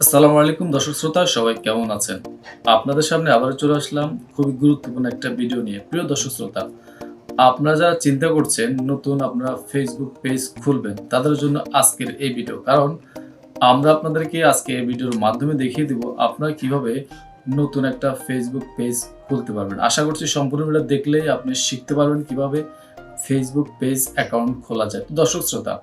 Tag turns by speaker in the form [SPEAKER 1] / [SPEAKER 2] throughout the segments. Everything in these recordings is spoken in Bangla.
[SPEAKER 1] আসসালামু আলাইকুম দর্শক শ্রোতা, সবাই কেমন আছেন? আপনাদের সামনে আবারও চলে আসলাম খুবই গুরুত্বপূর্ণ একটা ভিডিও নিয়ে। প্রিয় দর্শক শ্রোতা, আপনারা যারা চিন্তা করছেন নতুন আপনারা ফেসবুক পেজ খুলবেন, তাদের জন্য আজকের এই ভিডিও। কারণ আমরা আপনাদেরকে আজকে এই ভিডিওর মাধ্যমে দেখিয়ে দিব আপনারা কিভাবে নতুন একটা ফেসবুক পেজ খুলতে পারবেন। আশা করছি সম্পূর্ণ ভিডিও দেখলেই আপনি শিখতে পারবেন কিভাবে ফেসবুক পেজ অ্যাকাউন্ট খোলা যায়। তো দর্শক শ্রোতা,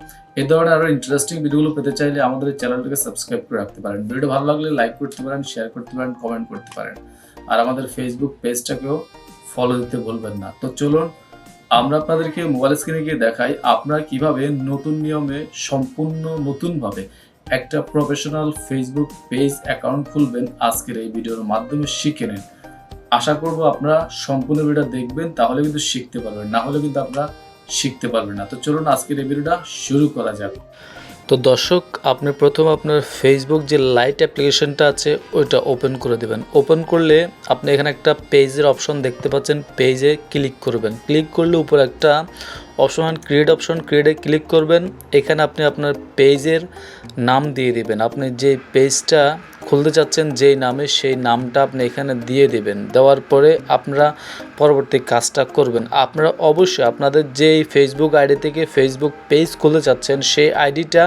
[SPEAKER 1] এই ধরনের আরো ইন্টারেস্টিং ভিডিওগুলো পেতে চাইলে আমাদের এই চ্যানেলটাকে সাবস্ক্রাইব করে রাখতে পারেন। ভিডিও ভালো লাগলে লাইক করতে পারেন, শেয়ার করতে পারেন, কমেন্ট করতে পারেন। আর আমাদের ফেসবুক পেজটাকেও ফলো দিতে ভুলবেন না। তো চলুন আমরা আপনাদেরকে মোবাইল স্ক্রিনে গিয়ে দেখাই আপনারা কিভাবে নতুন নিয়মে সম্পূর্ণ নতুনভাবে একটা প্রফেশনাল ফেসবুক পেজ অ্যাকাউন্ট খুলবেন। আজকের এই ভিডিওর মাধ্যমে শিখে নেন। আশা করব আপনারা সম্পূর্ণ ভিডিওটা দেখবেন, তাহলে কিন্তু শিখতে পারবেন, না হলে কিন্তু আপনারা শিখতে পারবেন না। তো চলুন আজকের এই ভিডিওটা শুরু করা যাক।
[SPEAKER 2] তো দর্শক, আপনি প্রথম আপনার ফেসবুক যে লাইট অ্যাপ্লিকেশনটা আছে ওইটা ওপেন করে দেবেন। ওপেন করলে আপনি এখানে একটা পেজের অপশন দেখতে পাচ্ছেন, পেজে ক্লিক করবেন। ক্লিক করলে উপরে একটা অপশন ক্রিয়েটে ক্লিক করবেন। এখানে আপনি আপনার পেজের নাম দিয়ে দিবেন। আপনি যে পেজটা খুলতে চাচ্ছেন যেই নামে, সেই নামটা আপনি এখানে দিয়ে দেবেন। দেওয়ার পরে আপনারা পরবর্তী কাজটা করবেন। আপনারা অবশ্যই আপনাদের যেই ফেসবুক আইডি থেকে ফেসবুক পেজ খুলতে চাচ্ছেন সেই আইডিটা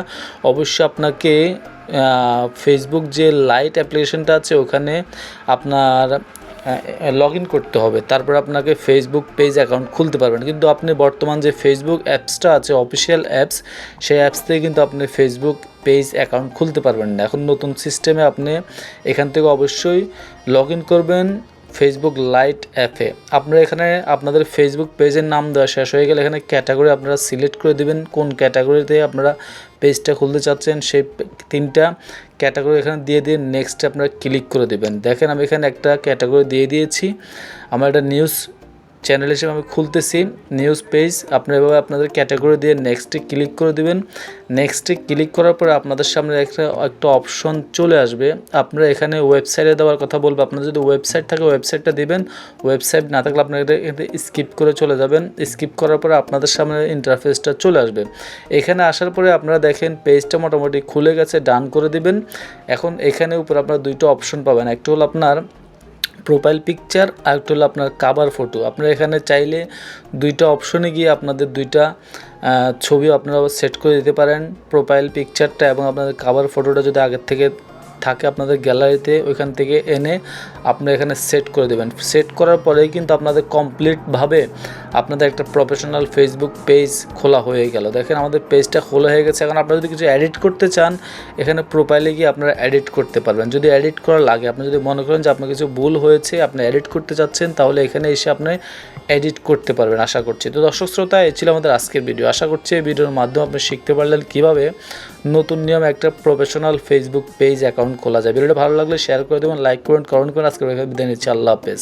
[SPEAKER 2] অবশ্যই আপনাকে ফেসবুক যে লাইট অ্যাপ্লিকেশনটা আছে ওখানে আপনার লগ ইন করতে হবে। তারপর আপনাকে ফেসবুক পেজ অ্যাকাউন্ট খুলতে পারবেন। কিন্তু আপনি বর্তমান যে ফেসবুক অ্যাপসটা আছে, অফিসিয়াল অ্যাপস, সেই অ্যাপস থেকে কিন্তু আপনি ফেসবুক পেজ অ্যাকাউন্ট খুলতে পারবেন না। এখন নতুন সিস্টেমে আপনি এখান থেকে অবশ্যই লগ ইন করবেন ফেসবুক লাইট অ্যাপে। আপনারা এখানে আপনাদের ফেসবুক পেজের নাম দেওয়া শেষ হয়ে গেলে এখানে ক্যাটাগরি আপনারা সিলেক্ট করে দেবেন, কোন ক্যাটাগরিতে আপনারা পেজটা খুলতে চাচ্ছেন সেই 3টা ক্যাটাগরি এখানে দিয়ে নেক্সটে আপনারা ক্লিক করে দেবেন। দেখেন আমি এখানে একটা ক্যাটাগরি দিয়ে দিয়েছি। আমার একটা নিউজ চ্যানেল হিসেবে আমি খুলতেছি নিউজ পেজ। আপনারা এভাবে আপনাদের ক্যাটাগরি দিয়ে নেক্সটে ক্লিক করে দেবেন। নেক্সটে ক্লিক করার পরে আপনাদের সামনে একটা অপশন চলে আসবে। আপনারা এখানে ওয়েবসাইটে দেওয়ার কথা বলবো। আপনাদের যদি ওয়েবসাইট থাকে ওয়েবসাইটটা দিবেন, ওয়েবসাইট না থাকলে আপনারা এটা স্কিপ করে চলে যাবেন। স্কিপ করার পরে আপনাদের সামনে ইন্টারফেসটা চলে আসবে। এখানে আসার পরে আপনারা দেখেন পেজটা মোটামুটি খুলে গেছে, ডান করে দিবেন। এখন এখানে উপর আপনারা 2টা অপশন পাবেন, একটা হলো আপনার প্রোফাইল পিকচার আর একটা হলো আপনার কাভার ফটো। আপনারা এখানে চাইলে 2টা অপশনে গিয়ে আপনাদের 2টা ছবি আপনারা সেট করে দিতে পারেন, প্রোফাইল পিকচারটা এবং আপনাদের কাভার ফটোটা যদি আগের থেকে থাকে আপনাদের গ্যালারিতে, ওইখান থেকে এনে আপনারা এখানে সেট করে দেবেন। সেট করার পরেই কিন্তু আপনাদের কমপ্লিটভাবে আপনাদের একটা প্রফেশনাল ফেসবুক পেজ খোলা হয়ে গেল। দেখেন আমাদের পেজটা খোলা হয়ে গেছে। এখন আপনারা যদি কিছু এডিট করতে চান এখানে প্রোফাইলে গিয়ে আপনারা এডিট করতে পারবেন। যদি এডিট করা লাগে, আপনি যদি মনে করেন যে আপনার কিছু ভুল হয়েছে, আপনি এডিট করতে চাচ্ছেন, তাহলে এখানে এসে আপনি এডিট করতে পারবেন আশা করছি। তো দর্শক শ্রোতা, এই ছিল আমাদের আজকের ভিডিও। আশা করছি এই ভিডিওর মাধ্যমে আপনি শিখতে পারলেন কীভাবে নতুন নিয়ম একটা প্রফেশনাল ফেসবুক পেজ অ্যাকাউন্ট খোলা যায়। ভিডিওটা ভালো লাগলে শেয়ার করে দেবেন, লাইক করুন, কমেন্ট করুন। আজকে বিদায় নিচ্ছি। আল্লাহ হাফেজ।